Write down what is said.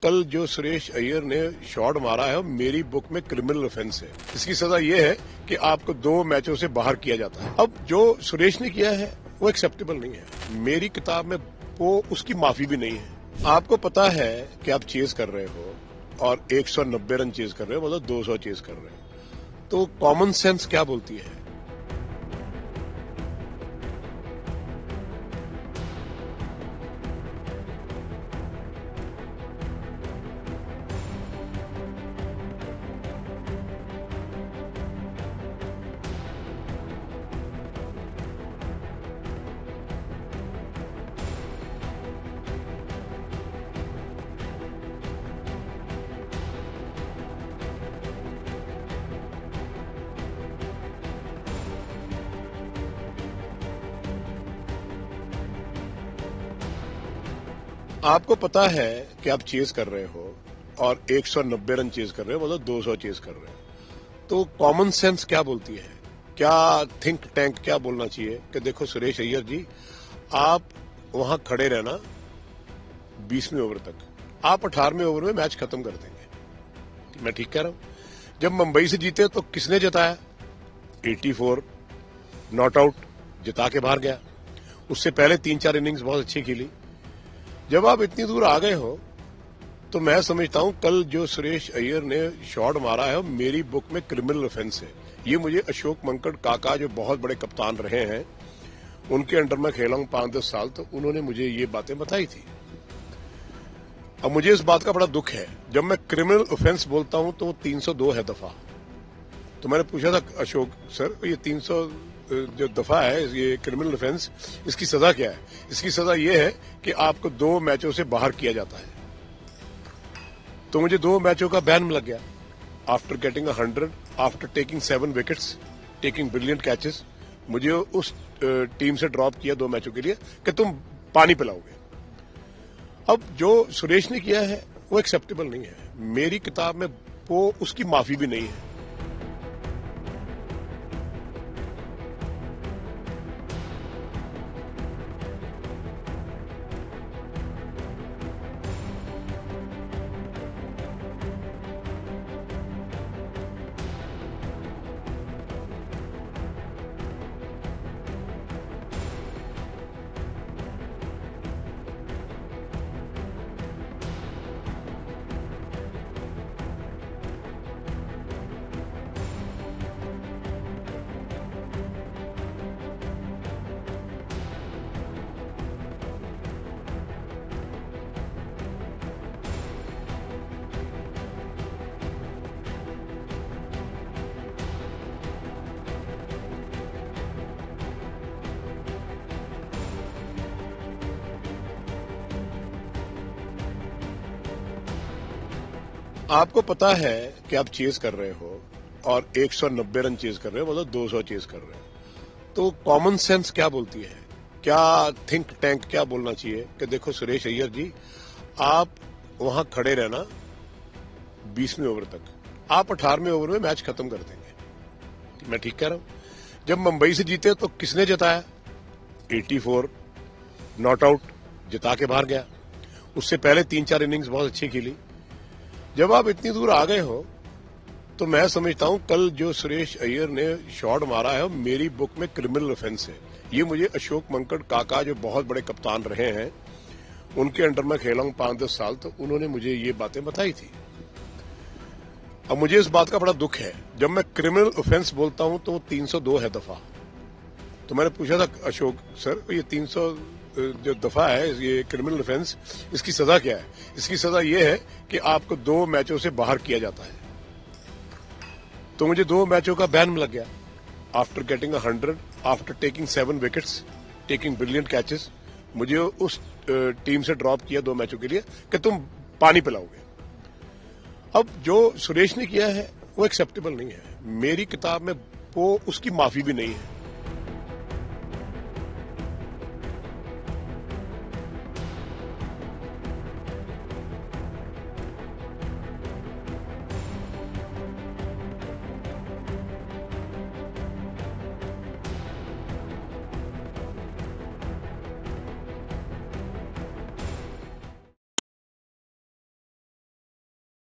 कल जो सुरेश अय्यर ने शॉट मारा है मेरी बुक में क्रिमिनल ऑफेंस है। इसकी सजा ये है कि आपको 2 मैचों से बाहर किया जाता है। अब जो सुरेश ने किया है वो एक्सेप्टेबल नहीं है। मेरी किताब में वो उसकी माफी भी नहीं है। आपको पता है कि आप चेज कर रहे हो और 190 रन चेज कर रहे हो, मतलब 200 चेज कर रहे हो, तो कॉमन सेंस क्या बोलती है? आपको पता है कि आप चेज कर रहे हो और 190 रन चेज कर रहे हो, मतलब 200 चेज कर रहे हो, तो कॉमन सेंस क्या बोलती है? क्या थिंक टैंक क्या बोलना चाहिए कि देखो सुरेश अय्यर जी, आप वहां खड़े रहना 20वें ओवर तक, आप 18वें ओवर में मैच खत्म कर देंगे। मैं ठीक कह रहा हूं? जब मुंबई से जीते तो किसने जिताया? 84 नॉट आउट जिता के बाहर गया। उससे पहले 3-4 इनिंग्स बहुत अच्छी खेली। जब आप इतनी दूर आ गए हो तो मैं समझता हूं कल जो सुरेश अय्यर ने शॉट मारा है मेरी बुक में क्रिमिनल ऑफेंस है। ये मुझे अशोक मंकड़ काका जो बहुत बड़े कप्तान रहे हैं, उनके अंडर में खेला हूं 5-10 साल, तो उन्होंने मुझे ये बातें बताई थी। अब मुझे इस बात का बड़ा दुख है, जब मैं क्रिमिनल ऑफेंस बोलता हूं तो 302 है दफा। तो मैंने पूछा था अशोक सर, ये 300 जो दफा है ये क्रिमिनल ऑफेंस, इसकी सजा क्या है? इसकी सजा ये है कि आपको 2 मैचों से बाहर किया जाता है। तो मुझे 2 मैचों का बैन लग गया। After getting 100, after taking 7 wickets, taking brilliant catches, मुझे उस टीम से ड्रॉप किया 2 मैचों के लिए कि तुम पानी पिलाओगे। अब जो सुरेश ने किया है वो एक्सेप्टेबल नहीं है। मेरी किताब में वो उसकी माफी भी नहीं है। आपको पता है कि आप चेज कर रहे हो और 190 रन चेज कर रहे हो, मतलब 200 चेज कर रहे हो, तो कॉमन सेंस क्या बोलती है? क्या थिंक टैंक क्या बोलना चाहिए कि देखो सुरेश अय्यर जी, आप वहां खड़े रहना 20वें ओवर तक, आप 18वें ओवर में मैच खत्म कर देंगे। मैं ठीक कह रहा हूं? जब मुंबई से जीते तो किसने जिताया? 84 नॉट आउट जिता के बाहर गया। उससे पहले 3-4 इनिंग्स बहुत अच्छी खेली। जब आप इतनी दूर आ गए हो तो मैं समझता हूं कल जो सुरेश अय्यर ने शॉट मारा है मेरी बुक में क्रिमिनल ऑफेंस है। ये मुझे अशोक मंकड़ काका जो बहुत बड़े कप्तान रहे हैं, उनके अंडर में खेला हूं 5-10 साल, तो उन्होंने मुझे ये बातें बताई थी। अब मुझे इस बात का बड़ा दुख है, जब मैं क्रिमिनल ऑफेंस बोलता हूं तो 302 है दफा। तो मैंने पूछा था अशोक सर, ये 300 जो दफा है ये क्रिमिनल ऑफेंस, इसकी सजा क्या है? इसकी सजा ये है कि आपको 2 मैचों से बाहर किया जाता है। तो मुझे 2 मैचों का बैन लग गया। After getting 100, after taking 7 wickets, taking brilliant catches, मुझे उस टीम से ड्रॉप किया 2 मैचों के लिए कि तुम पानी पिलाओगे। अब जो सुरेश ने किया है वो एक्सेप्टेबल नहीं है। मेरी किताब में वो उसकी माफी भी नहीं है।